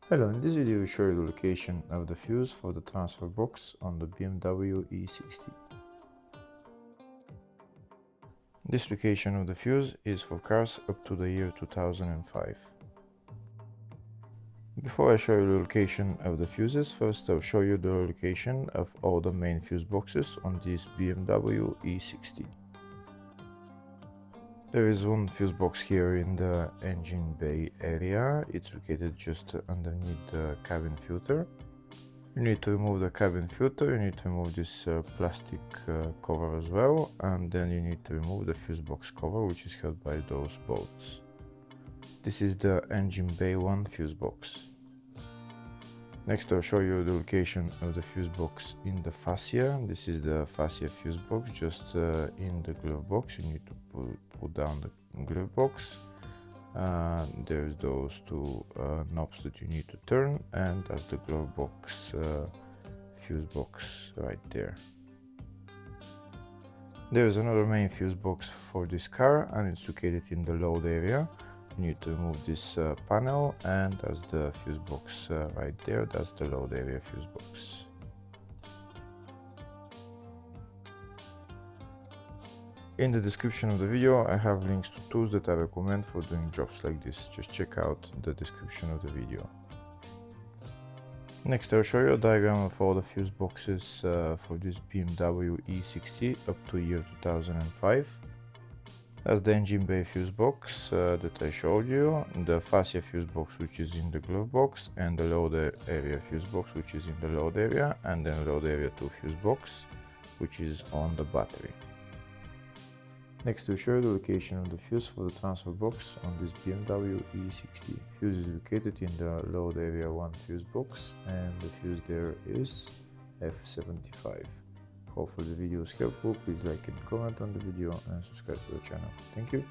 Hello, in this video we show you the location of the fuse for the transfer box on the BMW E60. This location of the fuse is for cars up to the year 2005. Before I show you the location of the fuses, first I'll show you the location of all the main fuse boxes on this BMW E60. There is one fuse box here in the engine bay area. It's located just underneath the cabin filter. You need to remove the cabin filter, you need to remove this plastic cover as well, and then you need to remove the fuse box cover, which is held by those bolts. This is the engine bay 1 fuse box. Next I'll show you the location of the fuse box in the fascia. This is the fascia fuse box, just in the glove box. You need to pull down the glove box. There's those two knobs that you need to turn, and that's the glove box fuse box right there. There's another main fuse box for this car, and it's located in the load area. You need to remove this panel, and that's the fuse box right there. That's the load area fuse box. In the description of the video I have links to tools that I recommend for doing jobs like this. Just check out the description of the video. Next I'll show you a diagram of all the fuse boxes for this BMW E60 up to year 2005. That's the engine bay fuse box that I showed you, the fascia fuse box which is in the glove box, and the load area fuse box which is in the load area, and then load area 2 fuse box which is on the battery. Next we'll show you the location of the fuse for the transfer box on this BMW E60. Fuse is located in the load area 1 fuse box, and the fuse there is F75. Hopefully the video was helpful. Please like and comment on the video and subscribe to the channel. Thank you.